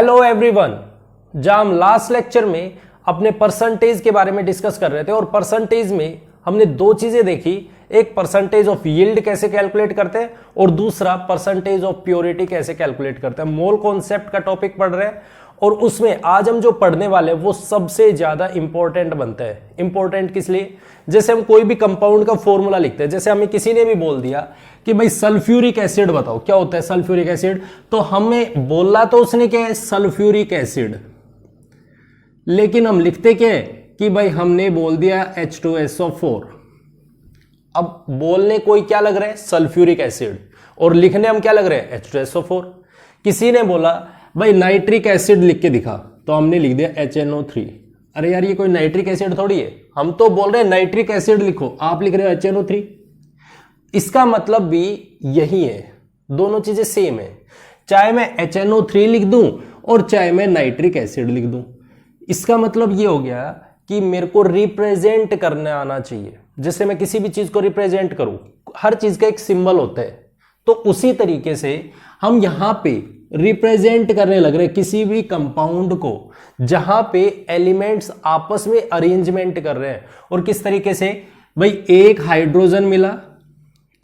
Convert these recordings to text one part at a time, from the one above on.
Hello everyone. जब हम last lecture में अपने परसेंटेज के बारे में डिस्कस कर रहे थे और परसेंटेज में हमने दो चीजें देखी, एक परसेंटेज ऑफ यील्ड कैसे कैलकुलेट करते हैं और दूसरा परसेंटेज ऑफ प्योरिटी कैसे कैलकुलेट करते हैं। मोल कॉन्सेप्ट का टॉपिक पढ़ रहे हैं और उसमें आज हम जो पढ़ने वाले हैं वो सबसे ज्यादा इंपॉर्टेंट बनता है। इंपॉर्टेंट किस लिए? जैसे हम कोई भी कंपाउंड का फॉर्मूला लिखते हैं, जैसे हमें किसी ने भी बोल दिया कि भाई सल्फ्यूरिक एसिड बताओ क्या होता है सल्फ्यूरिक एसिड, तो हमें बोलना तो उसने क्या है सल्फ्यूरिक एसिड, लेकिन हम लिखते क्या है कि भाई हमने बोल दिया H2SO4। अब बोलने कोई क्या लग रहा है सल्फ्यूरिक एसिड और लिखने हम क्या लग रहे हैं H2SO4। किसी ने बोला भाई नाइट्रिक एसिड लिख के दिखा, तो हमने लिख दिया HNO3। अरे यार ये कोई नाइट्रिक एसिड थोड़ी है, हम तो बोल रहे हैं नाइट्रिक एसिड लिखो, आप लिख रहे हो HNO3। इसका मतलब भी यही है, दोनों चीजें सेम है, चाहे मैं HNO3 लिख दूं और चाहे मैं नाइट्रिक एसिड लिख दूं। इसका मतलब ये हो गया कि मेरे को रिप्रेजेंट करने आना चाहिए। जैसे मैं किसी भी चीज को रिप्रेजेंट करूं, हर चीज का एक सिंबल होता है, तो उसी तरीके से हम यहां पे रिप्रेजेंट करने लग रहे किसी भी कंपाउंड को जहां पे एलिमेंट्स आपस में अरेंजमेंट कर रहे हैं। और किस तरीके से? भाई एक हाइड्रोजन मिला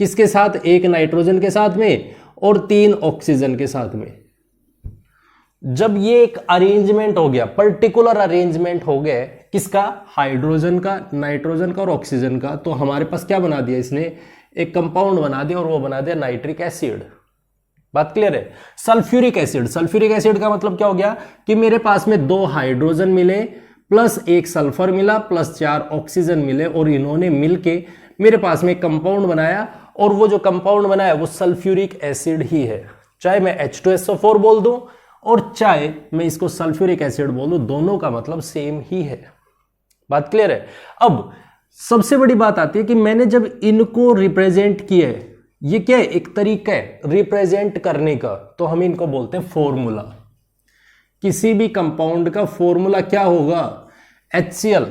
किसके साथ? एक नाइट्रोजन के साथ में और 3 ऑक्सीजन के साथ में। जब ये एक अरेंजमेंट हो गया, पर्टिकुलर अरेंजमेंट हो गया किसका? हाइड्रोजन का, नाइट्रोजन का और ऑक्सीजन का, तो हमारे पास क्या बना दिया इसने? एक कंपाउंड बना दिया और वो बना दिया नाइट्रिक एसिड। बात क्लियर है? सल्फ्यूरिक एसिड, सल्फ्यूरिक एसिड का मतलब क्या हो गया कि मेरे पास में 2 हाइड्रोजन मिले प्लस 1 सल्फर मिला प्लस 4 ऑक्सीजन मिले और इन्होंने मिलके मेरे पास में एक कंपाउंड बनाया और वो जो कंपाउंड बनाया वो सल्फ्यूरिक एसिड ही है। चाहे मैं H2SO4 बोल दूं और चाहे मैं इसको सल्फ्यूरिक एसिड बोल दूं, दोनों का मतलब सेम ही है। बात क्लियर है? अब सबसे बड़ी बात आती है कि मैंने जब इनको रिप्रेजेंट किया है, ये क्या है? एक तरीका है रिप्रेजेंट करने का, तो हम इनको बोलते हैं फॉर्मूला। किसी भी कंपाउंड का फॉर्मूला क्या होगा? HCl,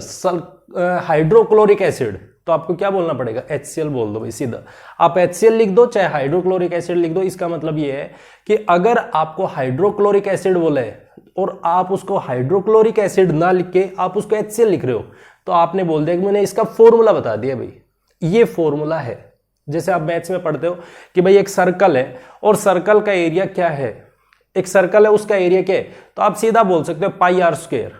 हाइड्रोक्लोरिक एसिड, तो आपको क्या बोलना पड़ेगा? HCl बोल दो भाई सीधा। आप HCl लिख दो चाहे हाइड्रोक्लोरिक एसिड लिख दो। इसका मतलब ये है कि अगर आपको हाइड्रोक्लोरिक एसिड बोला है और आप उसको हाइड्रोक्लोरिक एसिड ना लिख के आप उसको HCl लिख रहे हो, तो आपने बोल दिया कि मैंने इसका फॉर्मूला बता दिया भाई, ये फॉर्मूला है। जैसे आप मैथ्स में पढ़ते हो कि भाई एक सर्कल है और सर्कल का एरिया क्या है? एक सर्कल है उसका एरिया क्या है? तो आप सीधा बोल सकते हो पाई आर स्क्वायर।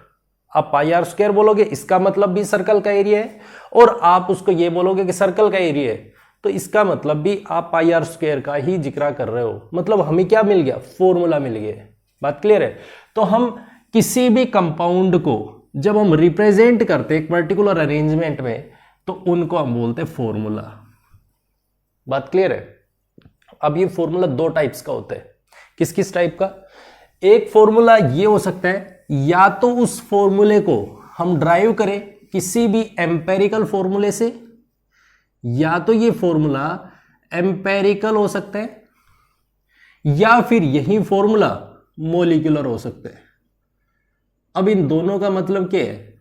आप पाई आर स्क्वायर बोलोगे, इसका मतलब भी सर्कल का एरिया है, और आप उसको ये बोलोगे कि सर्कल का एरिया है, तो इसका मतलब भी आप पाई आर स्क्वायर का ही जिक्र कर रहे हो। मतलब हमें क्या मिल गया? फॉर्मूला मिल गया। बात क्लियर है? तो हम किसी भी कंपाउंड को जब हम रिप्रेजेंट करते हैं एक पर्टिकुलर अरेंजमेंट में, तो उनको हम बोलते हैं फॉर्मूला। बात क्लियर है? अब ये फॉर्मूला 2 टाइप्स का होता है। किस किस टाइप का? एक फॉर्मूला ये हो सकता है, या तो उस फॉर्मूले को हम ड्राइव करें किसी भी एम्पेरिकल फॉर्मूले से, या तो ये फॉर्मूला एम्पेरिकल हो सकता है, या फिर यही फॉर्मूला मॉलिक्यूलर हो सकता है। अब इन दोनों का मतलब क्या है?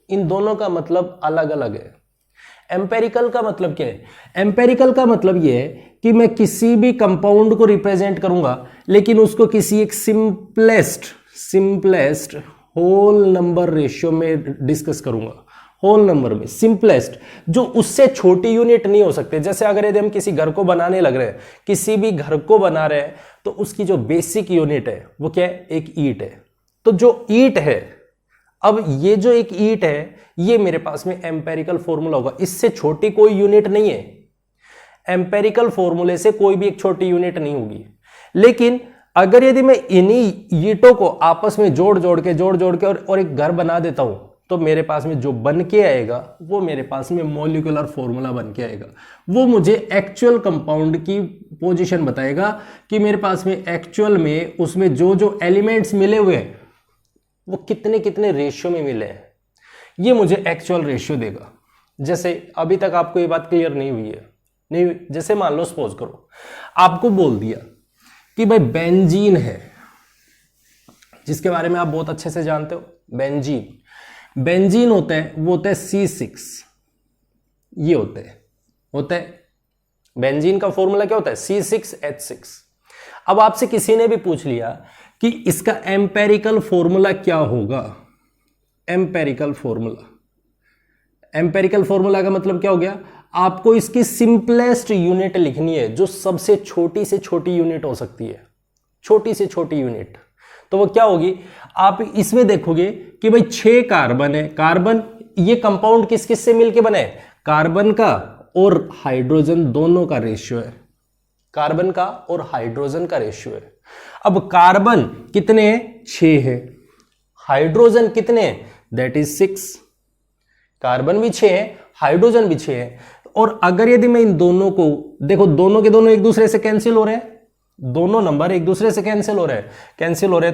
इन दोनों का मतलब अलग अलग है। एम्पेरिकल का मतलब क्या है? एम्पेरिकल का मतलब यह है कि मैं किसी भी कंपाउंड को रिप्रेजेंट करूंगा, लेकिन उसको किसी एक सिंपलेस्ट होल नंबर रेशियो में डिस्कस करूंगा। होल नंबर में सिंपलेस्ट, जो उससे छोटी यूनिट नहीं हो सकते। जैसे अगर यदि हम किसी घर को बनाने लग रहे हैं, किसी भी घर को बना रहे हैं, तो उसकी जो बेसिक यूनिट है वो क्या है? एक ईंट है। तो जो ईंट है, अब ये जो एक ईंट है, ये मेरे पास में एम्पेरिकल फॉर्मूला होगा, इससे छोटी कोई यूनिट नहीं है। एम्पेरिकल फॉर्मूले से कोई भी एक छोटी यूनिट नहीं होगी। लेकिन अगर यदि मैं इन्हीं ईंटों को आपस में जोड़ जोड़ के और एक घर बना देता हूं, तो मेरे पास में जो बन के आएगा वो मेरे पास में मॉलिक्यूलर फॉर्मूला बन के आएगा। वो मुझे एक्चुअल कंपाउंड की पोजीशन बताएगा कि मेरे पास में एक्चुअल में उसमें जो जो एलिमेंट्स मिले हुए हैं वो कितने कितने रेशियो में मिले हैं, ये मुझे एक्चुअल रेशियो देगा। जैसे अभी तक आपको ये बात क्लियर नहीं हुई है, नहीं? जैसे मान लो सपोज करो आपको बोल दिया कि भाई बेंजीन है, जिसके बारे में आप बहुत अच्छे से जानते हो। बेंजीन होता है, वो होता है C6, ये होता है बेंजीन का फॉर्मूला क्या होता है? C6H6। अब आपसे किसी ने भी पूछ लिया कि इसका एम्पेरिकल फॉर्मूला क्या होगा। एम्पेरिकल फॉर्मूला का मतलब क्या हो गया, आपको इसकी सिंपलेस्ट यूनिट लिखनी है, जो सबसे छोटी से छोटी यूनिट हो सकती है, छोटी से छोटी यूनिट। तो वो क्या होगी, आप इसमें देखोगे कि भाई 6 कार्बन है, कार्बन ये कंपाउंड किस किस से मिलके बने, कार्बन का और हाइड्रोजन दोनों का रेशियो है, कार्बन का और हाइड्रोजन का रेशियो है। अब कार्बन कितने हैं, 6 है, हाइड्रोजन कितने हैं, दैट इज 6। कार्बन भी 6 है, हाइड्रोजन भी 6 है। और अगर यदि मैं इन दोनों को देखो, दोनों के दोनों एक दूसरे से कैंसिल हो रहे हैं, दोनों नंबर एक दूसरे से कैंसिल हो रहे हैं,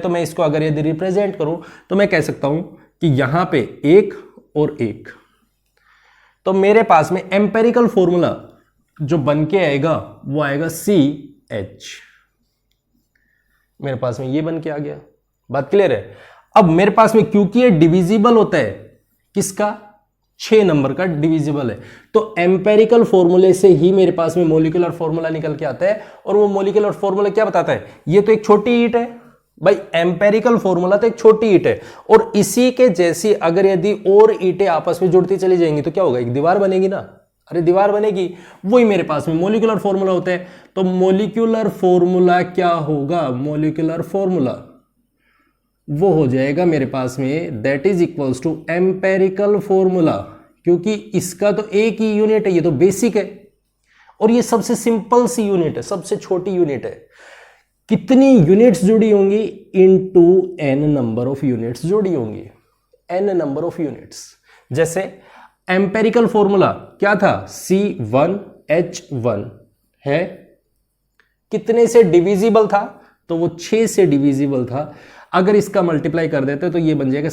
तो मैं इसको अगर यदि रिप्रेजेंट करूं तो मैं कह सकता हूं कि यहां पे 1 और 1, तो मेरे पास में एम्पेरिकल फॉर्मूला जो बन के आएगा वो आएगा CH, मेरे पास में ये बन के आ गया। बात क्लियर है। अब मेरे पास में क्योंकि ये डिविजिबल होता है, किसका, 6 नंबर का डिविजिबल है, तो एम्पेरिकल फॉर्मूले से ही मेरे पास में मोलिकुलर फॉर्मूला निकल के आता है। और वो मोलिकुलर फॉर्मूला क्या बताता है, ये तो एक छोटी ईंट है भाई, एम्पेरिकल फॉर्मूला तो एक छोटी ईंट है, और इसी के जैसी अगर यदि और ईंटें आपस में जुड़ती चली जाएंगी तो क्या होगा, एक दीवार बनेगी ना, अरे दीवार बनेगी। वही मेरे पास में मोलिकुलर फॉर्मूला होता है। तो मोलिकुलर फॉर्मूला क्या होगा, मोलिकुलर फॉर्मूला वो हो जाएगा मेरे पास में that is equals to empirical formula, क्योंकि इसका तो एक ही यूनिट है, ये तो बेसिक है और ये सबसे सिंपल सी यूनिट है, सबसे छोटी यूनिट है। कितनी यूनिट्स जुड़ी होंगी, into n number of units जुड़ी होंगी, n नंबर ऑफ यूनिट्स। जैसे एम्पेरिकल फॉर्मूला क्या था, C1H1 है, कितने से डिविजिबल था, तो वो 6 से डिविजिबल था। अगर इसका मल्टीप्लाई कर देते तो ये बन जाएगा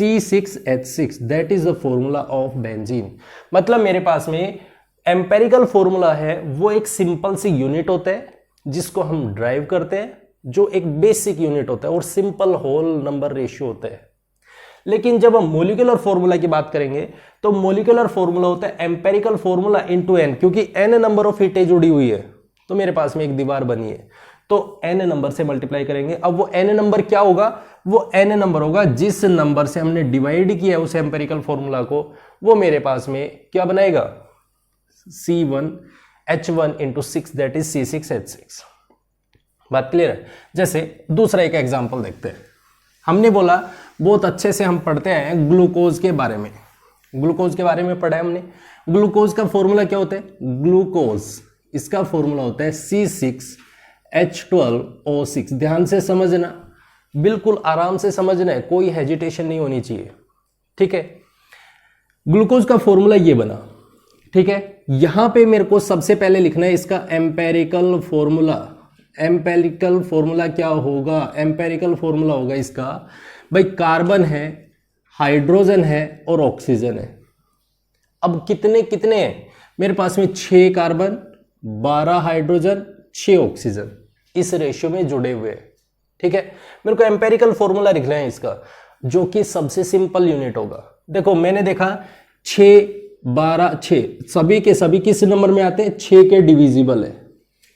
C6H6, that is the formula of benzene. मतलब मेरे पास में एम्पेरिकल फॉर्मूला है, वो एक सिंपल सी यूनिट होता है जिसको हम ड्राइव करते हैं, जो एक बेसिक यूनिट होता है और सिंपल होल नंबर रेशियो होता है। लेकिन जब हम मोलिकुलर फॉर्मूला की बात करेंगे तो मोलिकुलर फॉर्मूला होता है एम्पेरिकल फॉर्मूला इनटू n, क्योंकि n नंबर ऑफ ईंटें जुड़ी हुई है तो मेरे पास में एक दीवार बनी है, तो n नंबर से मल्टीप्लाई करेंगे। अब वो n नंबर क्या होगा, वो n नंबर होगा जिस नंबर से हमने डिवाइड किया है उस एम्पेरिकल फॉर्मूला को, वो मेरे पास में क्या बनाएगा, C1H1 into 6, that is C6H6। बात क्लियर है। जैसे दूसरा एक एग्जांपल देखते हैं। हमने बोला बहुत अच्छे से हम पढ़ते हैं ग्लूकोज के बारे में, ग्लूकोज के बारे में पढ़ा है हमने। ग्लूकोज का फॉर्मूला क्या होता है, ग्लूकोज इसका फॉर्मूला होता है C6H12O6। ध्यान से समझना, बिल्कुल आराम से समझना है, कोई हेजिटेशन नहीं होनी चाहिए, ठीक है। ग्लूकोज का फॉर्मूला ये बना, ठीक है। यहां पे मेरे को सबसे पहले लिखना है इसका एम्पेरिकल फॉर्मूला। एम्पेरिकल फॉर्मूला क्या होगा, एम्पेरिकल फॉर्मूला होगा इसका, भाई कार्बन है, हाइड्रोजन है और ऑक्सीजन है। अब कितने कितने हैं मेरे पास में, 6 कार्बन, 12 हाइड्रोजन, 6 ऑक्सीजन, इस रेशियो में जुड़े हुए हैं, ठीक है। मेरे को एम्पेरिकल फॉर्मूला लिखना है इसका, जो कि सबसे सिंपल यूनिट होगा। देखो मैंने देखा 6, 12, 6 सभी के सभी किस नंबर में आते हैं, 6 के डिविजिबल है,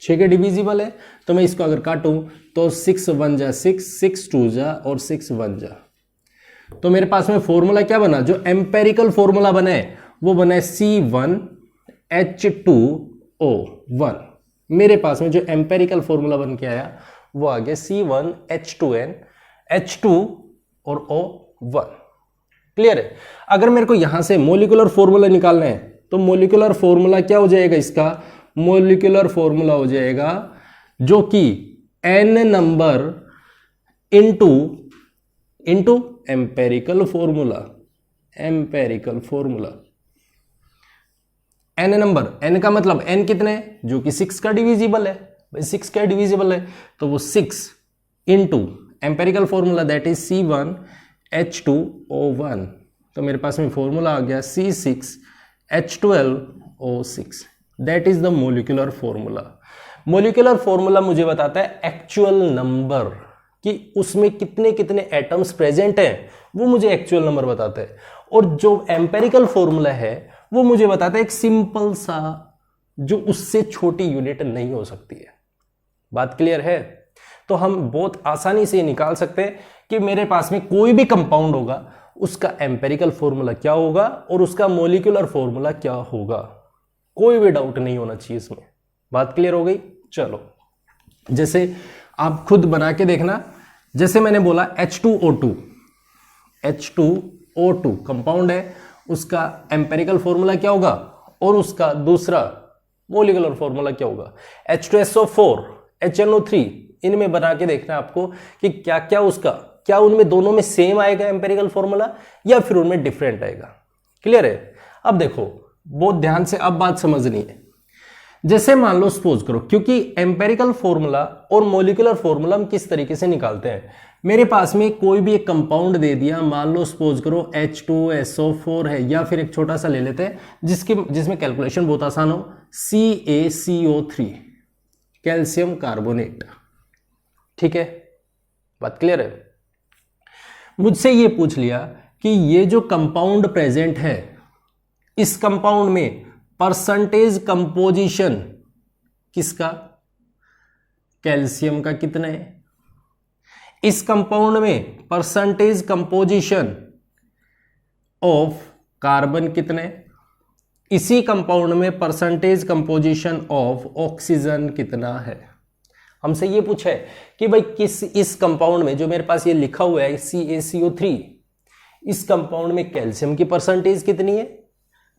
6 के डिविजिबल है। तो मैं इसको अगर काटूं तो 6 1 जा 6, 6 2 जा और 6 1 जा, तो मेरे पास में फॉर्मूला क्या बना, जो एम्पेरिकल फॉर्मूला बना है वो बना है C1H2O1। मेरे पास में जो एम्पेरिकल फॉर्मूला बन के आया वो आ गया C1H2N, H2 और O1। क्लियर है। अगर मेरे को यहां से मोलिकुलर फॉर्मूला निकालना है तो मोलिकुलर फॉर्मूला क्या हो जाएगा इसका, मोलिकुलर फॉर्मूला हो जाएगा जो कि n number into empirical formula, empirical formula n number, n का मतलब n कितने, जो कि 6 का डिविजिबल है, भाई 6 का डिविजिबल है तो वो 6 into empirical formula that is C1H2O1। तो मेरे पास में फॉर्मूला आ गया C6H12O6, that is the molecular formula. Molecular formula मुझे बताता है एक्चुअल नंबर, कि उसमें कितने कितने एटम्स प्रेजेंट हैं, वो मुझे एक्चुअल नंबर बताता है। और जो एम्पेरिकल फॉर्मूला है वो मुझे बताता है एक सिंपल सा, जो उससे छोटी यूनिट नहीं हो सकती है। बात क्लियर है। तो हम बहुत आसानी से निकाल सकते हैं कि मेरे पास में कोई भी कंपाउंड होगा उसका एम्पेरिकल फॉर्मूला क्या होगा और उसका मोलिकुलर फॉर्मूला क्या होगा। कोई भी डाउट नहीं होना चाहिए इसमें। बात क्लियर हो गई? चलो, जैसे आप खुद बना के देखना। जैसे मैंने बोला H2O2 कंपाउंड है, उसका एम्पेरिकल फॉर्मूला क्या होगा और उसका दूसरा मोलिकुलर फॉर्मूला क्या होगा। H2SO4 HNO3 इनमें बना के देखना आपको कि क्या क्या उसका, क्या उनमें दोनों में सेम आएगा एम्पेरिकल फॉर्मूला या फिर उनमें डिफरेंट आएगा। क्लियर है? अब देखो बहुत ध्यान से अब बात समझनी है। जैसे मान लो सपोज करो, क्योंकि एम्पेरिकल फॉर्मूला और मोलिकुलर फॉर्मूला हम किस तरीके से निकालते हैं, मेरे पास में कोई भी एक कंपाउंड दे दिया, मान लो सपोज करो H2SO4 है, या फिर एक छोटा सा ले लेते हैं जिसमें कैलकुलेशन बहुत आसान हो, CaCO3 कैल्शियम कार्बोनेट। ठीक है, बात क्लियर है? मुझसे ये पूछ लिया कि ये जो कंपाउंड प्रेजेंट है, इस कंपाउंड में परसेंटेज कंपोजिशन किसका, कैल्शियम का कितना है। इस कंपाउंड में परसेंटेज कंपोजिशन ऑफ कार्बन कितने, इसी कंपाउंड में परसेंटेज कंपोजिशन ऑफ ऑक्सीजन कितना है। हमसे ये पूछा है कि भाई इस कंपाउंड में जो मेरे पास ये लिखा हुआ है CaCO3, इस कंपाउंड में कैल्शियम की परसेंटेज कितनी है,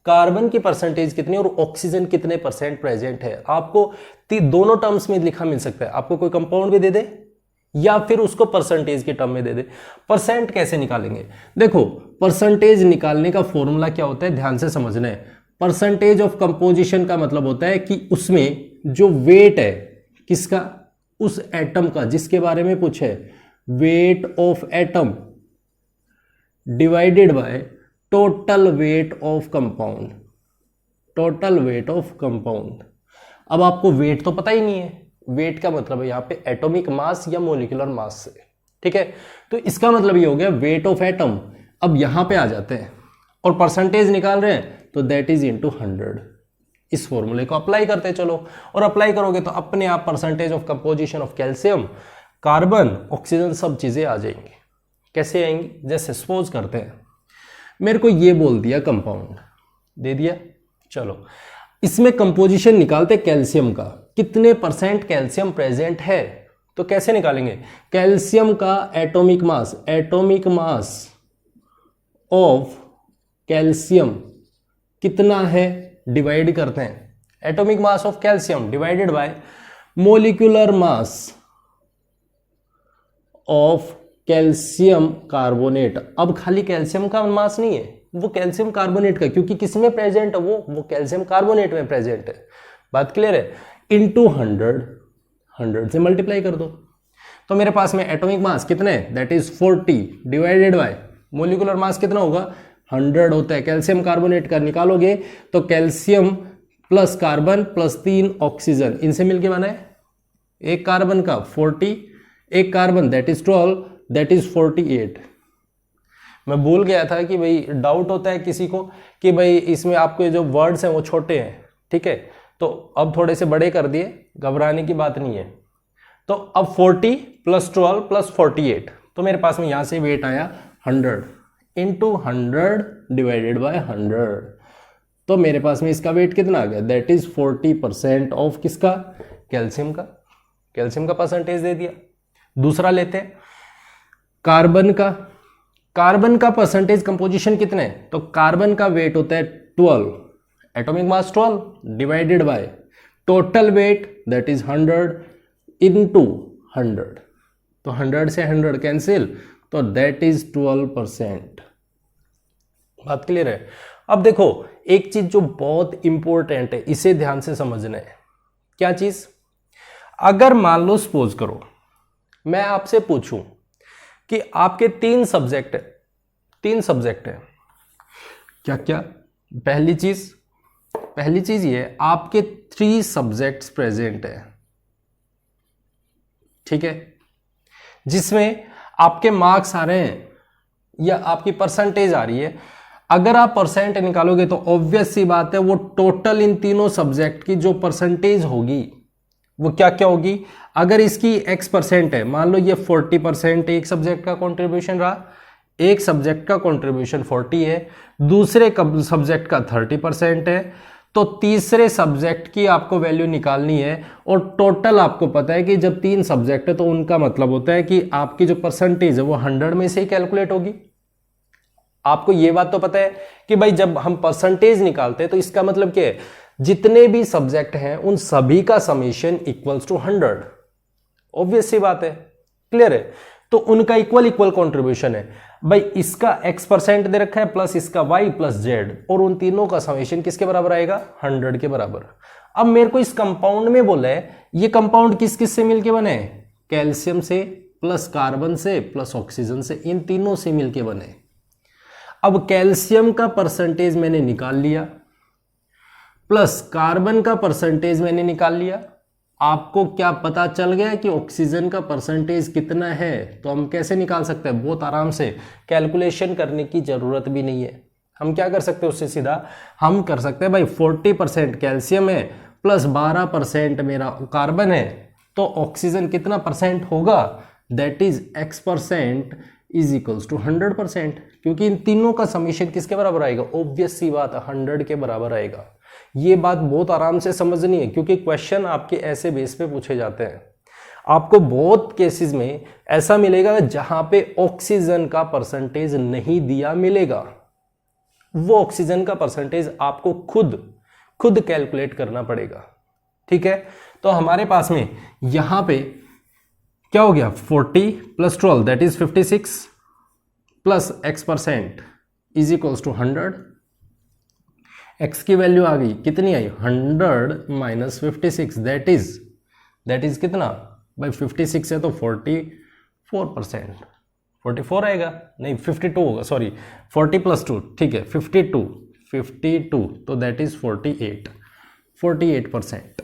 कार्बन की परसेंटेज कितनी है और ऑक्सीजन कितने परसेंट प्रेजेंट है। आपको दोनों टर्म्स में लिखा मिल सकता है, आपको कोई कंपाउंड भी दे दे या फिर उसको परसेंटेज के टर्म में दे दे। परसेंट कैसे निकालेंगे? देखो परसेंटेज निकालने का फॉर्मूला क्या होता है, ध्यान से समझना है। परसेंटेज ऑफ कंपोजिशन का मतलब होता है कि उसमें जो वेट है किसका, उस एटम का जिसके बारे में पूछे, weight of atom divided by total weight of compound, total weight of compound. अब आपको वेट तो पता ही नहीं है, वेट का मतलब है यहां पे एटॉमिक मास या मोलिकुलर मास से। ठीक है, तो इसका मतलब ये हो गया वेट ऑफ एटम। अब यहां पे आ जाते हैं और परसेंटेज निकाल रहे हैं, तो दैट इज इनटू 100। इस फॉर्मूले को अप्लाई करते हैं, चलो, और अप्लाई करोगे तो अपने आप percentage of composition of calcium, carbon, oxygen सब चीजें आ जाएंगी। कैसे आएंगी? जैसे सपोज करते हैं मेरे को ये बोल दिया कंपाउंड दे दिया, चलो इसमें कंपोजिशन निकालते कैल्शियम का, कितने परसेंट कैल्शियम प्रेजेंट है। तो कैसे निकालेंगे? कैल्शियम का atomic mass, atomic mass of calcium कितना है, डिवाइड करते हैं atomic mass of calcium divided by molecular mass of calcium carbonate. अब खाली कैल्शियम का मास नहीं है, वो कैल्शियम कार्बोनेट का, क्योंकि किस में प्रेजेंट है, वो कैल्शियम कार्बोनेट में प्रेजेंट है। बात क्लियर है? इनटू 100 से मल्टीप्लाई कर दो, तो मेरे पास में एटॉमिक मास कितने, that is 40 divided by molecular mass कितना होगा, 100 होता है कैल्शियम कार्बोनेट का। निकालोगे तो calcium plus carbon plus 3 oxygen, इनसे मिलके बना है एक कार्बन का 40, एक carbon that is 12, that is 48। मैं भूल गया था कि भाई डाउट होता है किसी को कि भाई इसमें आपके जो वर्ड्स हैं वो छोटे हैं, ठीक है, तो अब थोड़े से बड़े कर दिए, घबराने की बात नहीं है। तो अब 40 प्लस 12 प्लस 48, तो मेरे पास में यहां से वेट आया 100 इंटू 100 डिवाइडेड बाय 100, तो मेरे पास में इसका वेट कितना आ गया, दैट इज 40% ऑफ किसका, कैल्शियम का। कैल्शियम का परसेंटेज दे दिया। दूसरा लेते हैं कार्बन का। कार्बन का परसेंटेज कंपोजिशन कितने है, तो कार्बन का वेट होता है 12, atomic mass 12 divided by total weight that is 100 into 100, तो 100 से 100 कैंसिल, तो दैट इज 12%। बात क्लियर है? अब देखो एक चीज जो बहुत इंपॉर्टेंट है, इसे ध्यान से समझना है। क्या चीज? अगर मान लो सपोज करो मैं आपसे पूछूं कि आपके 3 सब्जेक्ट है, क्या क्या? पहली चीज ये आपके 3 सब्जेक्ट्स प्रेजेंट है, ठीक है, जिसमें आपके मार्क्स आ रहे हैं या आपकी परसेंटेज आ रही है। अगर आप परसेंट निकालोगे तो ऑब्वियस सी बात है वो टोटल इन तीनों सब्जेक्ट की जो परसेंटेज होगी वो क्या क्या होगी, अगर इसकी x% है, मान लो ये 40% एक सब्जेक्ट का कंट्रीब्यूशन रहा, एक सब्जेक्ट का कंट्रीब्यूशन 40 है, दूसरे सब्जेक्ट का 30% है, तो तीसरे सब्जेक्ट की आपको वैल्यू निकालनी है। और टोटल आपको पता है कि जब 3 सब्जेक्ट है तो उनका मतलब होता है कि आपकी जो परसेंटेज है वो 100 में से ही कैलकुलेट होगी। आपको ये बात तो पता है कि भाई जब हम परसेंटेज निकालते हैं तो इसका मतलब क्या है, जितने भी सब्जेक्ट हैं उन सभी का समेशन इक्वल्स टू 100। ऑब्वियस सी बात है, क्लियर है। तो उनका इक्वल कंट्रीब्यूशन है। भाई इसका x% दे रखा है प्लस इसका y प्लस z, और उन तीनों का समेशन किसके बराबर आएगा, 100 के बराबर। अब मेरे को इस कंपाउंड में बोला है, ये कंपाउंड किस किस से मिलके बने, कैल्शियम से प्लस कार्बन से प्लस ऑक्सीजन से, इन तीनों से मिलके बने। अब कैल्शियम का परसेंटेज मैंने निकाल लिया, प्लस कार्बन का परसेंटेज मैंने निकाल लिया। आपको क्या पता चल गया कि ऑक्सीजन का परसेंटेज कितना है, तो हम कैसे निकाल सकते हैं, बहुत आराम से, कैलकुलेशन करने की जरूरत भी नहीं है। हम क्या कर सकते हैं उससे सीधा, हम कर सकते हैं भाई 40% कैल्शियम है प्लस 12% मेरा कार्बन है, तो ऑक्सीजन कितना परसेंट होगा, that is x% is equals to 100%, क्योंकि इन तीनों का समीशन किसके बराबर आएगा, ऑब्वियस सी बात है 100 के बराबर आएगा। ये बात बहुत आराम से समझनी है, क्योंकि क्वेश्चन आपके ऐसे बेस पे पूछे जाते हैं। आपको बहुत केसेस में ऐसा मिलेगा जहां पे ऑक्सीजन का परसेंटेज नहीं दिया मिलेगा, वो ऑक्सीजन का परसेंटेज आपको खुद कैलकुलेट करना पड़ेगा। ठीक है, तो हमारे पास में यहां पे क्या हो गया, 40 plus 12 that is 56 plus x% is equals to 100। x की वैल्यू आ गई, कितनी आई, 100 माइनस 56, दैट इज कितना भाई, 56 है तो 44%, 44 आएगा, नहीं 52 होगा, सॉरी 40 प्लस 2, ठीक है 52, तो दैट इज 48%।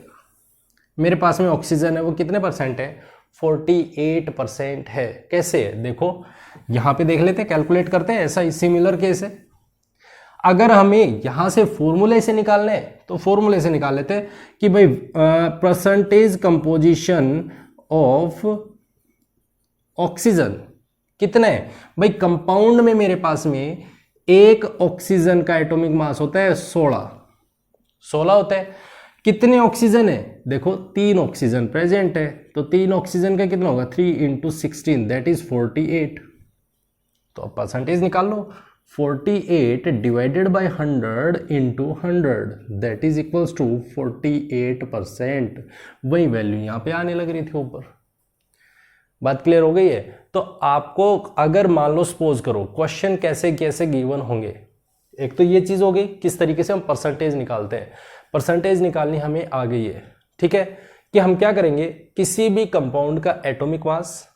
मेरे पास में ऑक्सीजन है वो कितने परसेंट है, 48% है। कैसे है देखो, यहां पे देख लेते हैं, कैलकुलेट करते हैं, ऐसा सिमिलर केस है। अगर हमें यहां से फॉर्मूले से निकालने हैं तो फॉर्मूले से निकाल लेते हैं कि भाई परसेंटेज कंपोजिशन ऑफ ऑक्सीजन कितने है भाई, कंपाउंड में मेरे पास में एक ऑक्सीजन का एटॉमिक मास होता है 16 होता है। कितने ऑक्सीजन है, देखो 3 ऑक्सीजन प्रेजेंट है, तो 3 ऑक्सीजन का कितना होगा, 3 × 16 दैट इज 48। तो अब परसेंटेज निकाल लो, 48 divided by 100 × 100 that is equals to 48%। वही वैल्यू यहां पे आने लग रही थी ऊपर। बात क्लियर हो गई है। तो आपको अगर मान लो सपोज करो क्वेश्चन कैसे कैसे गिवन होंगे, एक तो ये चीज हो गई किस तरीके से हम परसेंटेज निकालते हैं। परसेंटेज निकालनी हमें आ गई है, ठीक है, कि हम क्या करेंगे, किसी भी कंपाउंड का एटॉमिक मास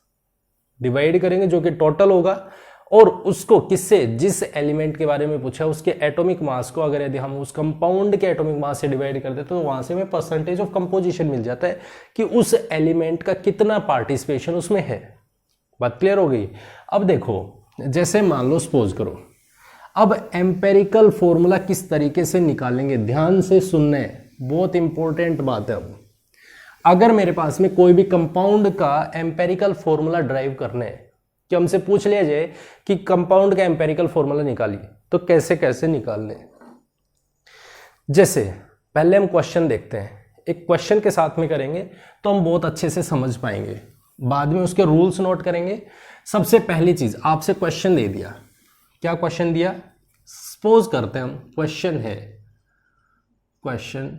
डिवाइड करेंगे जो कि टोटल होगा, और उसको किससे, जिस एलिमेंट के बारे में पूछा उसके एटॉमिक मास को अगर यदि हम उस कंपाउंड के एटॉमिक मास से डिवाइड कर देते तो वहां से हमें परसेंटेज ऑफ कंपोजिशन मिल जाता है कि उस एलिमेंट का कितना पार्टिसिपेशन उसमें है। बात क्लियर हो गई। अब देखो जैसे मान लो सपोज करो, अब एम्पेरिकल फॉर्मूला किस तरीके से निकालेंगे, ध्यान से सुनना है, बहुत इंपॉर्टेंट बात है। अब अगर मेरे पास में कोई भी कंपाउंड का एम्पेरिकल फॉर्मूला ड्राइव करना है, कि हमसे पूछ लिया जाए कि कंपाउंड का एम्पेरिकल फॉर्मूला निकालिए, तो कैसे कैसे निकालने। जैसे पहले हम क्वेश्चन देखते हैं, एक क्वेश्चन के साथ में करेंगे तो हम बहुत अच्छे से समझ पाएंगे, बाद में उसके रूल्स नोट करेंगे। सबसे पहली चीज, आपसे क्वेश्चन दे दिया, क्या क्वेश्चन दिया, सपोज करते हैं हम क्वेश्चन है, क्वेश्चन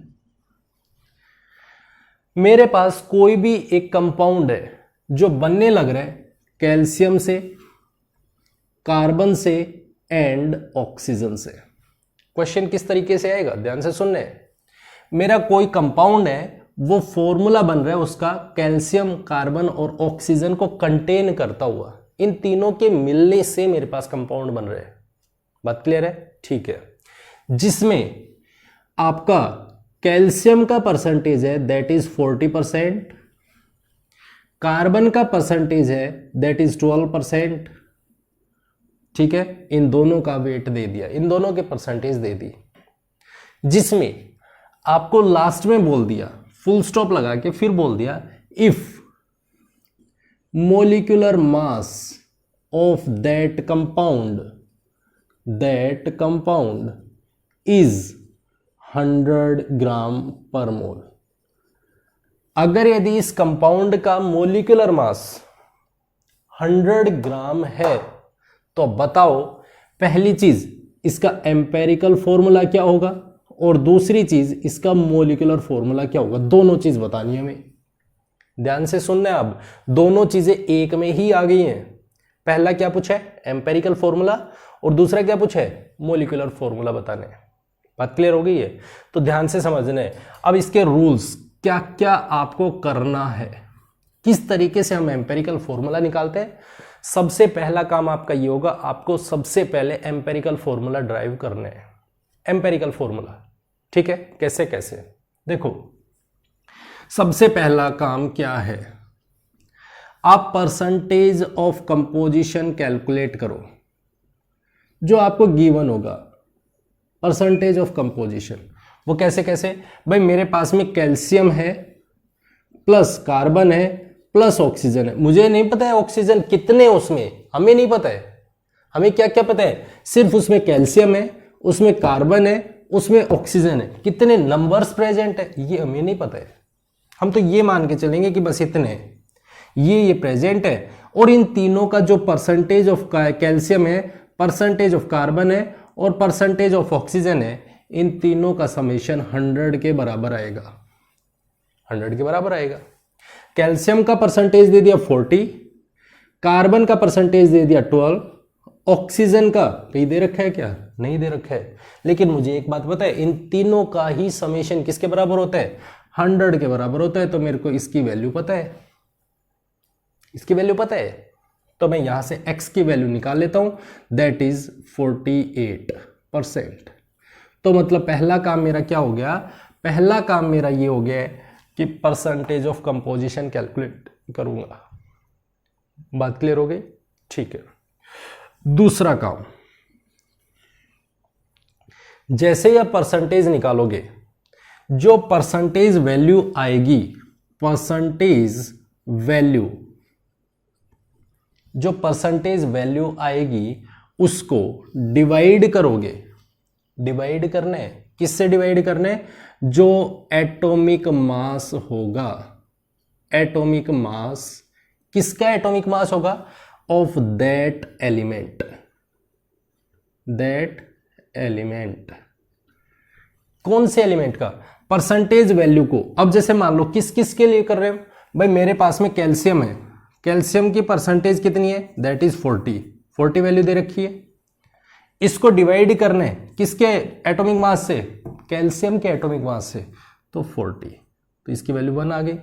मेरे पास कोई भी एक कंपाउंड है जो बनने लग रहा है कैल्शियम से, कार्बन से एंड ऑक्सीजन से। क्वेश्चन किस तरीके से आएगा, ध्यान से सुनने। मेरा कोई कंपाउंड है, वो फॉर्मूला बन रहा है उसका कैल्शियम, कार्बन और ऑक्सीजन को कंटेन करता हुआ, इन तीनों के मिलने से मेरे पास कंपाउंड बन रहा है। बात क्लियर है, ठीक है, जिसमें आपका कैल्शियम का परसेंटेज है दैट इज 40%, कार्बन का परसेंटेज है दैट इज 12%, ठीक है, इन दोनों का वेट दे दिया, इन दोनों के परसेंटेज दे दी, जिसमें आपको लास्ट में बोल दिया, फुल स्टॉप लगा के फिर बोल दिया, if molecular mass of that compound is 100 gram per मोल। अगर यदि इस कंपाउंड का मोलिकुलर मास 100 ग्राम है तो बताओ पहली चीज इसका एम्पेरिकल फॉर्मूला क्या होगा और दूसरी चीज इसका मोलिकुलर फॉर्मूला क्या होगा। दोनों चीज बतानी है हमें, ध्यान से सुनना है। अब दोनों चीजें एक में ही आ गई हैं। पहला क्या पूछा है, एम्पेरिकल फॉर्मूला, और दूसरा क्या पूछा है, मोलिकुलर फॉर्मूला बताने। बात क्लियर हो गई है? तो ध्यान से समझना है। अब इसके रूल्स क्या क्या आपको करना है, किस तरीके से हम एम्पेरिकल फॉर्मूला निकालते हैं। सबसे पहला काम आपका ये होगा, आपको सबसे पहले एम्पेरिकल फॉर्मूला ड्राइव करने हैं। एम्पेरिकल फॉर्मूला, ठीक है, कैसे कैसे देखो। सबसे पहला काम क्या है, आप परसेंटेज ऑफ कंपोजिशन कैलकुलेट करो। जो आपको गिवन होगा परसेंटेज ऑफ कंपोजिशन, वो कैसे कैसे भाई, मेरे पास में कैल्शियम है प्लस कार्बन है प्लस ऑक्सीजन है। मुझे नहीं पता है ऑक्सीजन कितने, उसमें हमें नहीं पता है। हमें क्या क्या पता है, सिर्फ उसमें कैल्शियम है, उसमें कार्बन है, उसमें ऑक्सीजन है। कितने नंबर्स प्रेजेंट है ये हमें नहीं पता है। हम तो ये मान के चलेंगे कि बस इतने हैं, ये प्रेजेंट है। और इन तीनों का जो परसेंटेज ऑफ कैल्शियम है, परसेंटेज ऑफ कार्बन है और परसेंटेज ऑफ ऑक्सीजन है, इन तीनों का समेशन 100 के बराबर आएगा। 100 के बराबर आएगा। कैल्शियम का परसेंटेज दे दिया 40, कार्बन का परसेंटेज दे दिया 12, ऑक्सीजन का कहीं दे रखा है क्या, नहीं दे रखा है। लेकिन मुझे एक बात पता है, इन तीनों का ही समेशन किसके बराबर होता है, 100 के बराबर होता है। तो मेरे को इसकी वैल्यू पता है, इसकी वैल्यू पता है, तो मैं यहां से x की वैल्यू निकाल लेता हूं, दैट इज 48%। तो मतलब पहला काम मेरा क्या हो गया, पहला काम मेरा ये हो गया कि परसेंटेज ऑफ कंपोजिशन कैलकुलेट करूंगा। बात क्लियर हो गई? ठीक है। दूसरा काम, जैसे ही आप परसेंटेज निकालोगे, जो परसेंटेज वैल्यू आएगी, परसेंटेज वैल्यू, जो परसेंटेज वैल्यू आएगी उसको डिवाइड करोगे। डिवाइड करने, किससे डिवाइड करने, जो एटॉमिक मास होगा। एटॉमिक मास, किसका एटॉमिक मास होगा, of that element. That element, कौन से एलिमेंट का, परसेंटेज वैल्यू को। अब जैसे मान लो किस किस के लिए कर रहे हो भाई, मेरे पास में कैल्शियम है, कैल्शियम की परसेंटेज कितनी है, दैट इज 40 वैल्यू दे रखी है। इसको डिवाइड करने किसके एटॉमिक मास से, कैल्शियम के एटॉमिक मास से, तो 40, तो इसकी वैल्यू 1 आ गई।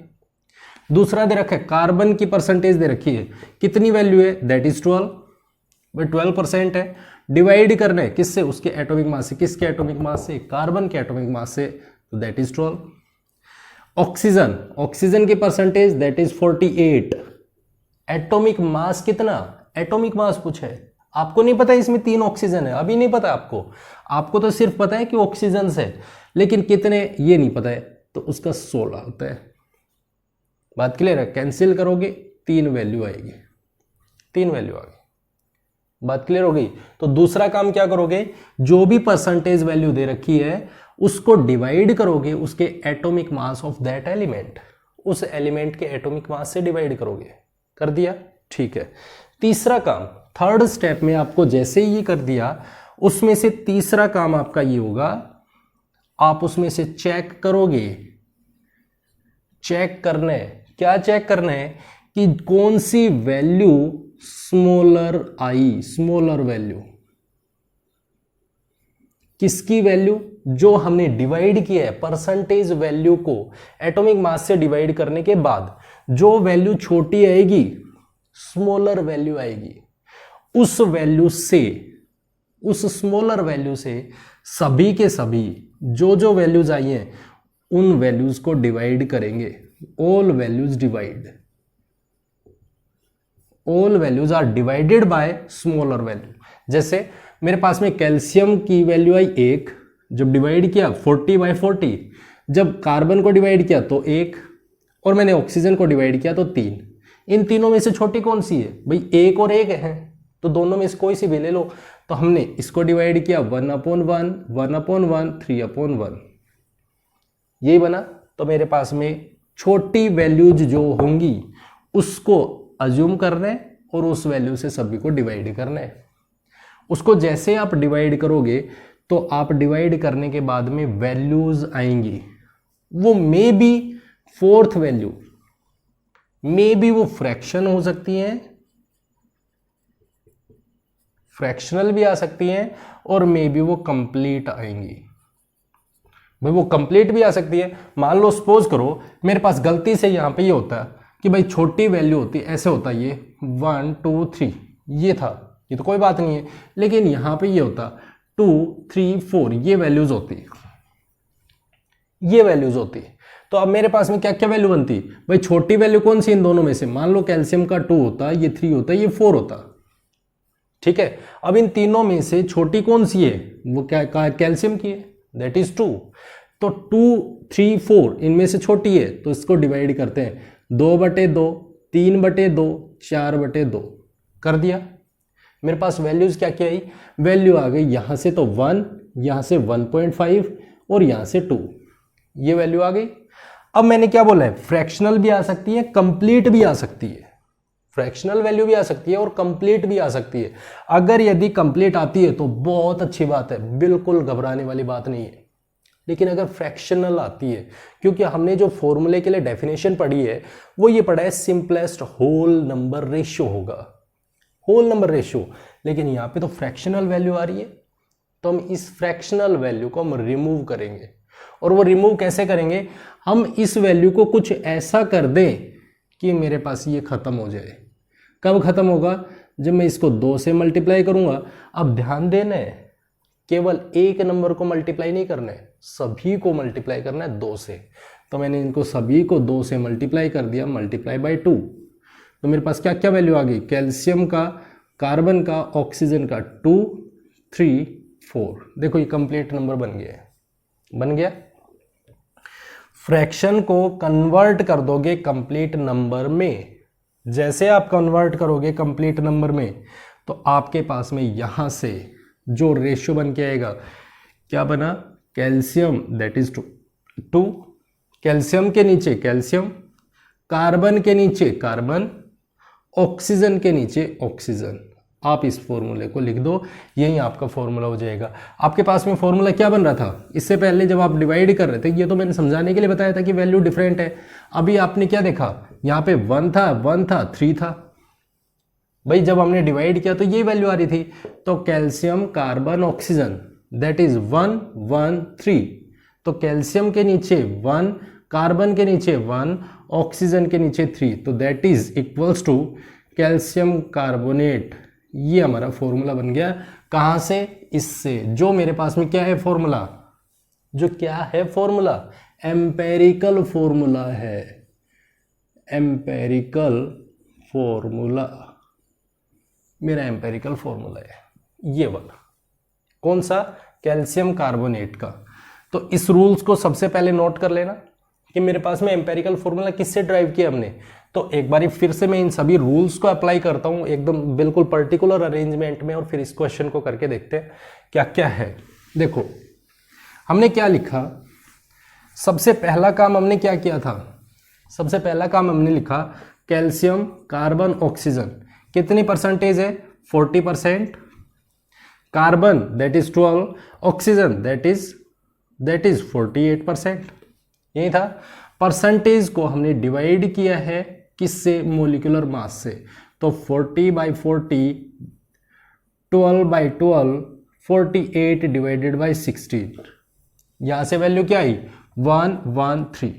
दूसरा दे रखा है, कार्बन की परसेंटेज दे रखी है, कितनी वैल्यू है, दैट इज 12, भाई 12% है। डिवाइड करने किससे, उसके एटॉमिक मास से, किसके एटॉमिक मास से, कार्बन के एटॉमिक मास से, तो दैट इज 12। ऑक्सीजन, ऑक्सीजन की percentage that is 48। Atomic mass कितना, एटॉमिक मास पूछा है, आपको नहीं पता इसमें 3 ऑक्सीजन है, अभी नहीं पता आपको, आपको तो सिर्फ पता है कि ऑक्सीजन है, लेकिन कितने ये नहीं पता है, तो उसका 16 होता है। बात क्लियर है? कैंसिल करोगे 3 वैल्यू आएगी, 3 वैल्यू आ गई। बात क्लियर हो गई? तो दूसरा काम क्या करोगे, जो भी परसेंटेज वैल्यू दे रखी है उसको डिवाइड करोगे उसके atomic mass of that element, उस एलिमेंट के एटॉमिक मास से डिवाइड करोगे। कर दिया? ठीक है। तीसरा काम, थर्ड स्टेप में आपको जैसे ही ये कर दिया, उसमें से तीसरा काम आपका ये होगा, आप उसमें से चेक करोगे। चेक करना है, क्या चेक करना है कि कौन सी वैल्यू स्मॉलर आई, स्मॉलर वैल्यू, किसकी वैल्यू, जो हमने डिवाइड किया है परसेंटेज वैल्यू को एटॉमिक मास से डिवाइड करने के बाद जो वैल्यू छोटी आएगी, स्मॉलर वैल्यू आएगी, उस वैल्यू से, उस स्मॉलर वैल्यू से सभी के सभी जो जो वैल्यूज आई हैं उन वैल्यूज को डिवाइड करेंगे। All values divide, all values are divided by smaller value. जैसे मेरे पास में कैल्शियम की वैल्यू आई 1, जब डिवाइड किया 40/40, जब कार्बन को डिवाइड किया तो 1, और मैंने ऑक्सीजन को डिवाइड किया तो 3। इन तीनों में से छोटी कौन सी है भाई, एक और एक है, तो दोनों में से कोई सी भी ले लो। तो हमने इसको डिवाइड किया 1/1, 1/1, 3/1, यही बना। तो मेरे पास में छोटी वैल्यूज जो होंगी उसको अज्यूम करना है और उस वैल्यू से सभी को डिवाइड करना है। उसको जैसे आप डिवाइड करोगे तो आप डिवाइड करने के बाद में वैल्यूज आएंगी, वो may be fourth value, may be वो फ्रैक्शन हो सकती है, फ्रैक्शनल भी आ सकती हैं, और मे बी वो कंप्लीट आएंगी। भाई वो कंप्लीट भी आ सकती है। मान लो सपोज करो मेरे पास गलती से यहां पे ये होता है कि भाई छोटी वैल्यू होती है, ऐसे होता है ये 1 2 3, ये था, ये तो कोई बात नहीं है, लेकिन यहां पे ये होता 2 3 4, ये वैल्यूज होती, ये वैल्यूज होती। तो अब मेरे पास में क्या क्या वैल्यू बनती भाई, छोटी वैल्यू कौन सी इन दोनों में से, मान लो कैल्शियम का 2 होता, ये 3 होता, ये 4 होता, ठीक है। अब इन तीनों में से छोटी कौन सी है, वो क्या कैल्शियम की है, दैट इज 2। तो 2 3 4 इनमें से छोटी है, तो इसको डिवाइड करते हैं 2/2, 3/2, 4/2 कर दिया। मेरे पास वैल्यूज क्या क्या आई, वैल्यू आ गई यहां से तो 1, यहां से 1.5 और यहां से 2, ये वैल्यू आ गई। अब मैंने क्या बोला है, फ्रैक्शनल भी आ सकती है, कंप्लीट भी आ सकती है, फ्रैक्शनल वैल्यू भी आ सकती है और कंप्लीट भी आ सकती है। अगर यदि कंप्लीट आती है तो बहुत अच्छी बात है, बिल्कुल घबराने वाली बात नहीं है। लेकिन अगर फ्रैक्शनल आती है, क्योंकि हमने जो फॉर्मूले के लिए डेफिनेशन पढ़ी है वो ये पढ़ा है सिंपलेस्ट होल नंबर रेशियो होगा, होल नंबर रेशियो, लेकिन यहाँ पे तो फ्रैक्शनल वैल्यू आ रही है। तो हम इस फ्रैक्शनल वैल्यू को हम रिमूव करेंगे, और वो रिमूव कैसे करेंगे, हम इस वैल्यू को कुछ ऐसा कर दें कि मेरे पास ये खत्म हो जाए। कब खत्म होगा, जब मैं इसको 2 से मल्टीप्लाई करूंगा। अब ध्यान देना है, केवल एक नंबर को मल्टीप्लाई नहीं करना है, सभी को मल्टीप्लाई करना है 2 से। तो मैंने इनको सभी को 2 से मल्टीप्लाई कर दिया, मल्टीप्लाई बाय 2। तो मेरे पास क्या क्या वैल्यू आ गई, कैल्शियम का, कार्बन का, ऑक्सीजन का 2 3 4। देखो ये कंप्लीट नंबर बन गया है, बन गया। फ्रैक्शन को कन्वर्ट कर दोगे कंप्लीट नंबर में, जैसे आप कन्वर्ट करोगे कंप्लीट नंबर में तो आपके पास में यहां से जो रेशियो बन के आएगा, क्या बना, कैल्शियम दैट इज 2, कैल्शियम के नीचे कैल्शियम, कार्बन के नीचे कार्बन, ऑक्सीजन के नीचे ऑक्सीजन। आप इस फॉर्मूले को लिख दो, यही आपका फॉर्मूला हो जाएगा। आपके पास में फॉर्मूला क्या बन रहा था, इससे पहले जब आप डिवाइड कर रहे थे, ये तो मैंने समझाने के लिए बताया था कि वैल्यू डिफरेंट है। अभी आपने क्या देखा, यहाँ पे 1 था, 1 था, 3 था। भाई जब हमने डिवाइड किया तो ये वैल्यू आ रही थी। तो calcium carbon oxygen that is 1 1 3। तो कैल्शियम के नीचे 1, कार्बन के नीचे 1, ऑक्सीजन के नीचे 3, तो that is equals to calcium carbonate. ये हमारा फॉर्मूला बन गया। कहां से, इससे, जो मेरे पास में क्या है फॉर्मूला, जो क्या है फॉर्मूला, एम्पेरिकल फॉर्मूला है, एम्पेरिकल फॉर्मूला, मेरा एम्पेरिकल फॉर्मूला है ये वाला। कौन सा, कैल्शियम कार्बोनेट का। तो इस रूल्स को सबसे पहले नोट कर लेना कि मेरे पास में एम्पेरिकल फॉर्मूला किससे ड्राइव किया हमने। तो एक बारी फिर से मैं इन सभी रूल्स को अप्लाई करता हूं एकदम बिल्कुल पर्टिकुलर अरेंजमेंट में, और फिर इस क्वेश्चन को करके देखते हैं क्या क्या है। देखो हमने क्या लिखा, सबसे पहला काम हमने क्या किया था, सबसे पहला काम हमने लिखा कैल्शियम कार्बन ऑक्सीजन कितनी परसेंटेज है, 40%, carbon that is 12, oxygen that is 48%। यही था। परसेंटेज को हमने डिवाइड किया है किससे, मोलिकुलर मास से। तो 40/40, 12/12, 48 डिवाइडेड बाई 16। यहां से वैल्यू क्या आई, 113।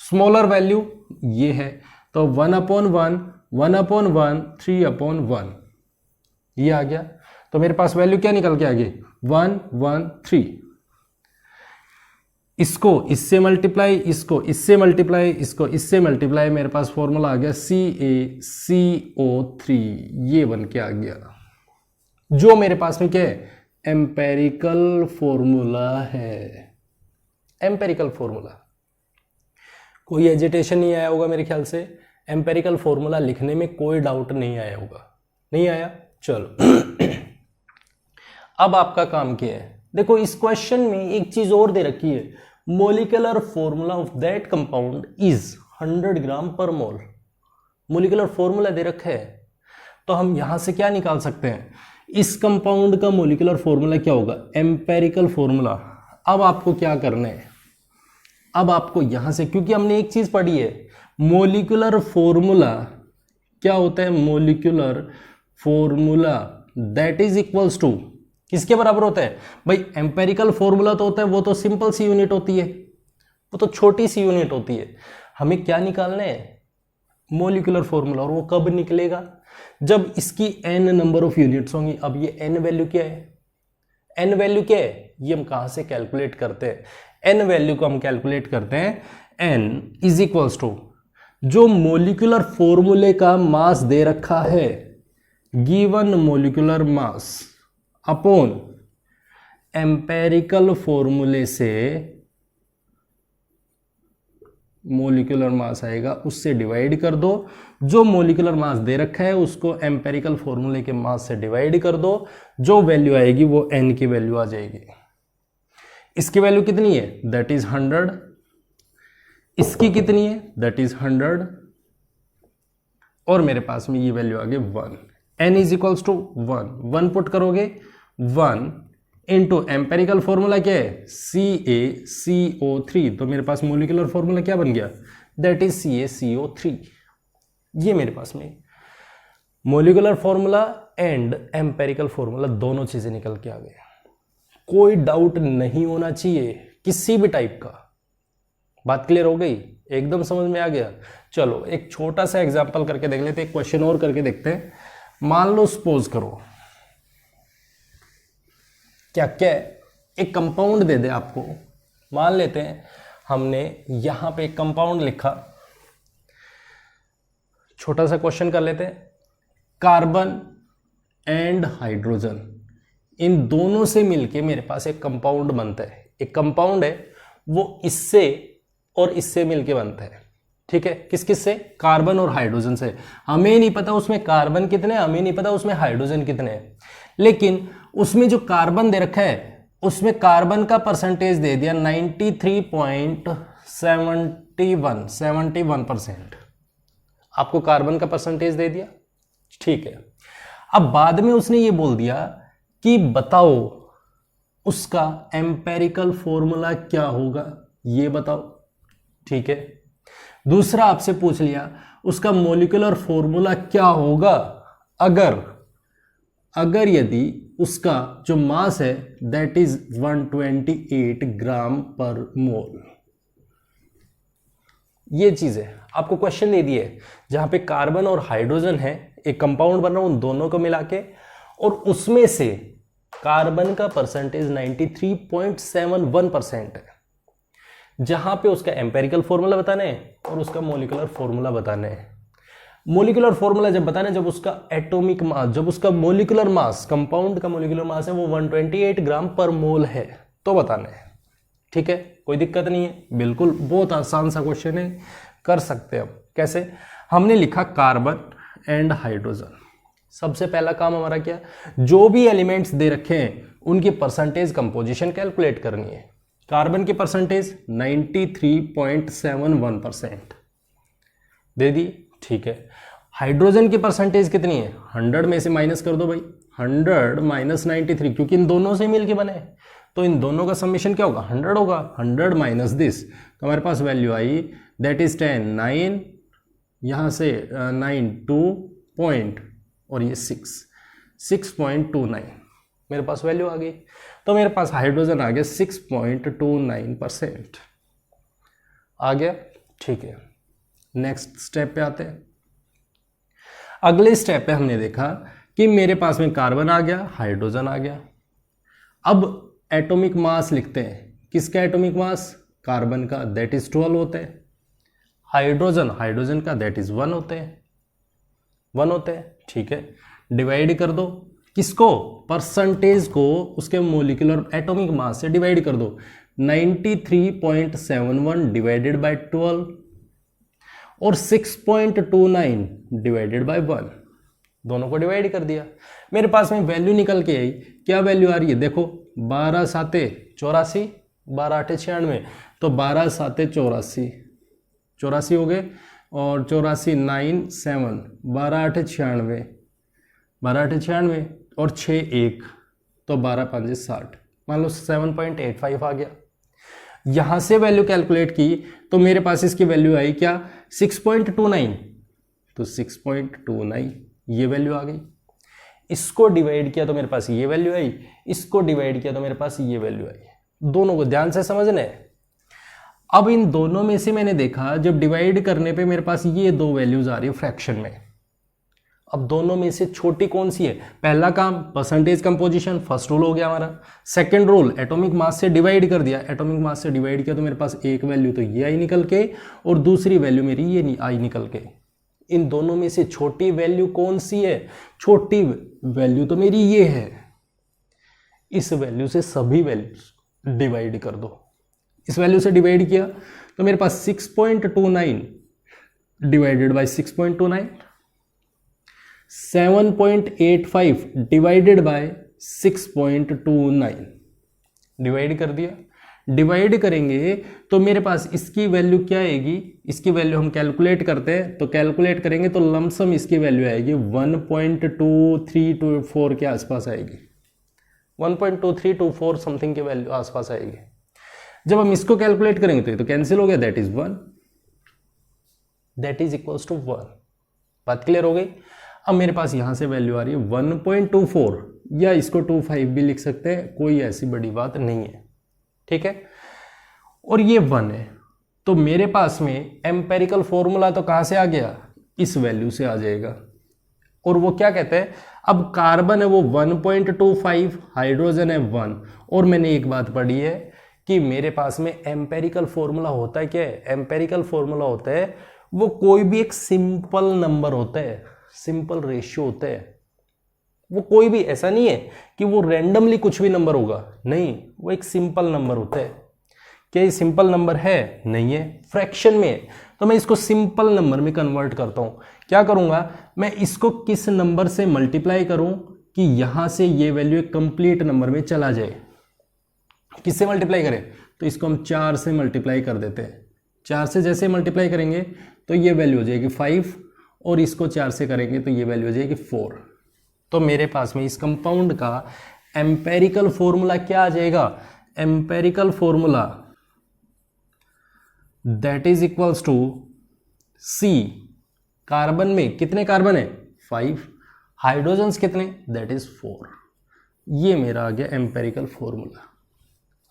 स्मॉलर वैल्यू ये है, तो 1/1, 1/1, 3/1 ये आ गया। तो मेरे पास वैल्यू क्या निकल के आ गई, 113। इसको इससे मल्टीप्लाई, इसको इससे मल्टीप्लाई, इसको इससे मल्टीप्लाई, मेरे पास फॉर्मूला आ गया CaCO3, ये बन के आ गया। जो मेरे पास में क्या है, एम्पेरिकल फॉर्मूला है, एम्पेरिकल फॉर्मूला। कोई एजिटेशन नहीं आया होगा मेरे ख्याल से। एम्पेरिकल फॉर्मूला लिखने में कोई डाउट नहीं आया होगा, नहीं आया? चलो अब आपका काम क्या है, देखो इस क्वेश्चन में एक चीज और दे रखी है, molecular formula of that compound is 100 gram per mole. Molecular formula दे रखा है, तो हम यहां से क्या निकाल सकते हैं, इस कंपाउंड का मोलिकुलर फॉर्मूला क्या होगा, एम्पेरिकल फॉर्मूला। अब आपको क्या करना है, अब आपको यहां से, क्योंकि हमने एक चीज पढ़ी है, मोलिकुलर फॉर्मूला क्या होता है, molecular formula that is equals to किसके बराबर होता है भाई, एम्पेरिकल फॉर्मूला तो होता है वो तो सिंपल सी यूनिट होती है, वो तो छोटी सी यूनिट होती है। हमें क्या निकालना है, मोलिकुलर फॉर्मूला, और वो कब निकलेगा, जब इसकी n नंबर ऑफ यूनिट्स होंगी। अब ये n वैल्यू क्या है, n वैल्यू क्या है, ये हम कहां से कैलकुलेट करते हैं, n वैल्यू को हम कैलकुलेट करते हैं n इज इक्वल्स टू जो मोलिकुलर फॉर्मूले का मास दे रखा है, given molecular mass upon empirical फॉर्मूले से मोलिकुलर मास आएगा उससे डिवाइड कर दो, जो मोलिकुलर मास दे रखा है उसको एम्पेरिकल फॉर्मूले के मास से डिवाइड कर दो, जो वैल्यू आएगी वो n की वैल्यू आ जाएगी। इसकी वैल्यू कितनी है, दैट इज 100, इसकी कितनी है, दैट इज 100, और मेरे पास में ये वैल्यू आ गई 1, n is equals to 1 put करोगे, 1 इंटू एम्पेरिकल फॉर्मूला क्या है, CaCO3, तो मेरे पास मोलिकुलर फॉर्मूला क्या बन गया, दैट इज CaCO3। ये मेरे पास में molecular formula and empirical formula दोनों चीजें निकल के आ गए। कोई डाउट नहीं होना चाहिए किसी भी टाइप का। बात क्लियर हो गई, एकदम समझ में आ गया। चलो एक छोटा सा एग्जांपल करके देख लेते हैं, एक क्वेश्चन और करके देखते हैं। मान लो सपोज करो क्या क्या एक कंपाउंड दे दे आपको, मान लेते हैं हमने यहां पे एक कंपाउंड लिखा, छोटा सा क्वेश्चन कर लेते हैं, कार्बन एंड हाइड्रोजन, इन दोनों से मिलके मेरे पास एक कंपाउंड बनता है। एक कंपाउंड है वो इससे और इससे मिलके बनता है, ठीक है, किस किस से, कार्बन और हाइड्रोजन से। हमें नहीं पता उसमें कार्बन कितने, हमें नहीं पता उसमें हाइड्रोजन कितने हैं, लेकिन उसमें जो कार्बन दे रखा है उसमें कार्बन का परसेंटेज दे दिया 93.71%। आपको कार्बन का परसेंटेज दे दिया, ठीक है। अब बाद में उसने ये बोल दिया कि बताओ उसका एम्पेरिकल फॉर्मूला क्या होगा, ये बताओ, ठीक है। दूसरा आपसे पूछ लिया उसका मोलिकुलर फॉर्मूला क्या होगा अगर यदि उसका जो मास है that is 128 gram per mole. ये चीज है, आपको क्वेश्चन दे दिए जहां पे कार्बन और हाइड्रोजन है, एक कंपाउंड बन रहा है उन दोनों को मिला के, और उसमें से कार्बन का परसेंटेज 93.71% है, जहां पे उसका एम्पेरिकल फॉर्मूला बताना है और उसका मोलिकुलर फॉर्मूला बताना है। मोलिकुलर फॉर्मूला जब बताना है जब उसका एटॉमिक मास, जब उसका मोलिकुलर मास, कंपाउंड का मोलिकुलर मास है वो 128 ग्राम पर मोल है, तो बताना है, ठीक है। कोई दिक्कत नहीं है, बिल्कुल बहुत आसान सा क्वेश्चन है, कर सकते हैं। अब कैसे, हमने लिखा कार्बन एंड हाइड्रोजन। सबसे पहला काम हमारा क्या, जो भी एलिमेंट्स दे रखे हैं उनकी परसेंटेज कंपोजिशन कैलकुलेट करनी है। कार्बन की परसेंटेज 93.71% दे दी, ठीक है। हाइड्रोजन की परसेंटेज कितनी है, 100 में से माइनस कर दो भाई, 100 माइनस 93, क्योंकि इन दोनों से मिलके बने, तो इन दोनों का समेशन क्या होगा, 100 होगा। 100 माइनस दिस, तो हमारे पास वैल्यू आई दैट इज 10, 9 यहाँ से 9 2 पॉइंट और ये 6.29 मेरे पास वैल्यू आ गई। तो मेरे पास हाइड्रोजन आ गया 6.29% आ गया, ठीक है। नेक्स्ट स्टेप पे आते हैं। अगले स्टेप पे हमने देखा कि मेरे पास में कार्बन आ गया, हाइड्रोजन आ गया। अब एटॉमिक मास लिखते हैं, किसका एटॉमिक मास, कार्बन का, दैट इज 12 होते हैं। हाइड्रोजन का दैट इज 1 होते हैं, 1 होते हैं, ठीक है। डिवाइड कर दो, किसको, परसेंटेज को उसके मोलिकुलर एटॉमिक मास से डिवाइड कर दो, 93.71 डिवाइडेड बाय 12, और 6.29 डिवाइडेड बाय 1, दोनों को डिवाइड कर दिया। मेरे पास में वैल्यू निकल के आई, क्या वैल्यू आ रही है देखो, 12 साते 84, 12 आठे 96, तो 12 साते 84, 84 हो गए, और 84 9 7, 12 आठे 96, 12 आठे 96 और 6 1, तो 12 5 60, मान लो 7.85 आ गया। यहां से वैल्यू कैलकुलेट की तो मेरे पास इसकी वैल्यू आई क्या, 6.29, तो 6.29 ये वैल्यू आ गई। इसको डिवाइड किया तो मेरे पास ये वैल्यू आई, इसको डिवाइड किया तो मेरे पास ये वैल्यू आई। दोनों को ध्यान से समझना है। अब इन दोनों में से मैंने देखा जब डिवाइड करने पे मेरे पास ये दो वैल्यूज आ रही है फ्रैक्शन में। अब दोनों में से छोटी कौन सी है, पहला काम परसेंटेज कंपोजिशन, फर्स्ट रूल हो गया हमारा। सेकंड रूल एटॉमिक मास से डिवाइड कर दिया, एटॉमिक मास से डिवाइड किया तो मेरे पास एक वैल्यू तो ये आई निकल के, और दूसरी वैल्यू मेरी ये नहीं आई निकल के। इन दोनों में से छोटी वैल्यू कौन सी है, छोटी वैल्यू तो मेरी ये है। इस वैल्यू से सभी वैल्यूज डिवाइड कर दो। इस वैल्यू से डिवाइड किया तो मेरे पास 6.29 divided by 6.29, 7.85 divided by 6.29, divide कर दिया। डिवाइड करेंगे तो मेरे पास इसकी वैल्यू क्या आएगी, इसकी वैल्यू हम कैलकुलेट करते हैं, तो कैलकुलेट करेंगे तो लमसम इसकी वैल्यू आएगी 1.2324 के आसपास आएगी, 1.2324 समथिंग के वैल्यू आसपास आएगी। जब हम इसको कैलकुलेट करेंगे तो ये तो कैंसिल हो गया, that is 1, that is equals to 1। बात क्लियर हो गई। अब मेरे पास यहां से वैल्यू आ रही है 1.24, या इसको 25 भी लिख सकते हैं, कोई ऐसी बड़ी बात नहीं है, ठीक है। और ये 1 है, तो मेरे पास में एम्पेरिकल फॉर्मूला तो कहां से आ गया, इस वैल्यू से आ जाएगा। और वो क्या कहते हैं, अब कार्बन है वो 1.25, हाइड्रोजन है 1, और मैंने एक बात पढ़ी है कि मेरे पास में एम्पेरिकल फॉर्मूला होता है क्या है, एम्पेरिकल फॉर्मूला होता है वो कोई भी एक सिंपल नंबर होता है, सिंपल रेशियो होता है। वो कोई भी ऐसा नहीं है कि वो रैंडमली कुछ भी नंबर होगा, नहीं, वो एक सिंपल नंबर होता है। क्या ये सिंपल नंबर है, नहीं है, फ्रैक्शन में है, तो मैं इसको सिंपल नंबर में कन्वर्ट करता हूं। क्या करूंगा, मैं इसको किस नंबर से मल्टीप्लाई करूं कि यहां से ये वैल्यू एक कंप्लीट नंबर में चला जाए। किससे मल्टीप्लाई करें, तो इसको हम 4 से मल्टीप्लाई कर देते हैं। 4 से जैसे मल्टीप्लाई करेंगे तो ये वैल्यू हो जाएगी 5, और इसको 4 से करेंगे तो ये वैल्यू हो जाएगी 4। तो मेरे पास में इस कंपाउंड का एम्पेरिकल फॉर्मूला क्या आ जाएगा, empirical formula that is equals to C, carbon में कितने कार्बन है 5, हाइड्रोजन्स कितने, दैट इज 4। ये मेरा आ गया एम्पेरिकल फॉर्मूला।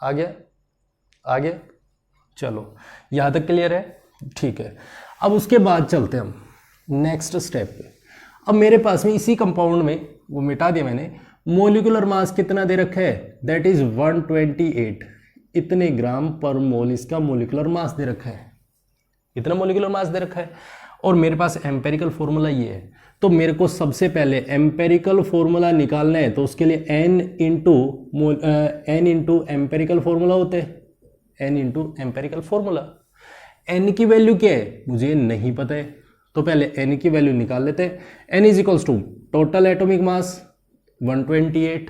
आ गया, आ गया, चलो यहां तक क्लियर है, ठीक है। अब उसके बाद चलते हैं हम नेक्स्ट स्टेप पे। अब मेरे पास में इसी कंपाउंड में, वो मिटा दिया मैंने, मोलिकुलर मास कितना दे रखा है, दैट इज 128, इतने ग्राम पर मोल इसका मोलिकुलर मास दे रखा है, इतना मोलिकुलर मास दे रखा है। और मेरे पास एम्पेरिकल फॉर्मूला ये है, तो मेरे को सबसे पहले एम्पेरिकल फॉर्मूला निकालना है, तो उसके लिए n इंटू एम्पेरिकल फॉर्मूला होते हैं, n into empirical formula. n की वैल्यू क्या है मुझे नहीं पता है, तो पहले n की वैल्यू निकाल लेते हैं। n is equals to total atomic mass 128,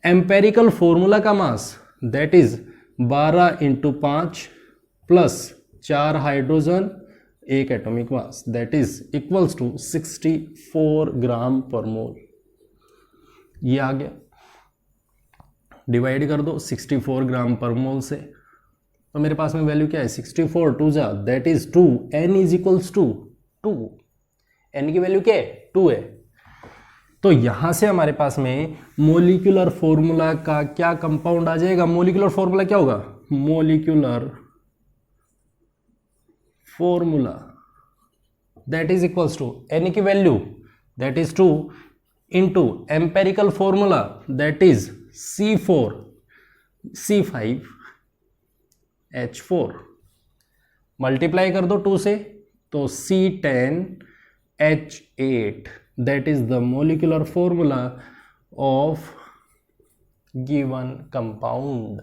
empirical formula का mass that is 12 into 5 plus 4 hydrogen 1 atomic mass that is equals to 64 gram per mole. ये आ गया, डिवाइड कर दो 64 ग्राम पर मोल से, तो मेरे पास में वैल्यू क्या है 64 2 that is 2, n is equals to 2, n की वैल्यू क्या है 2 है। तो यहां से हमारे पास में मोलिकुलर फॉर्मूला का क्या कंपाउंड आ जाएगा, मोलिकुलर फॉर्मूला क्या होगा, molecular formula that is equals to n की value that is 2 into empirical formula that is C4 C5H4, multiply कर दो 2 से तो C10H8 that is the molecular formula of given compound.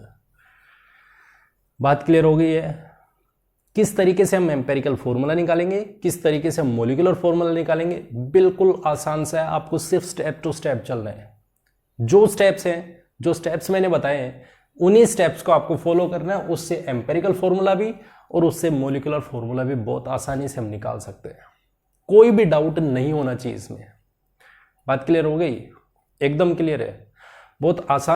बात क्लियर हो गई है। किस तरीके से हम एम्पेरिकल फॉर्मूला निकालेंगे, किस तरीके से हम मोलिकुलर फॉर्मूला निकालेंगे, बिल्कुल आसान सा है, आपको सिर्फ स्टेप टू स्टेप चलना है। जो स्टेप्स हैं, जो स्टेप्स मैंने बताए हैं, उन्हीं स्टेप्स को आपको फॉलो करना है। उससे एम्पेरिकल फॉर्मूला भी और उससे मोलिकुलर फॉर्मूला भी बहुत आसानी से हम निकाल सकते हैं। कोई भी डाउट नहीं होना चाहिए इसमें। बात क्लियर हो गई? एकदम क्लियर है, बहुत आसान।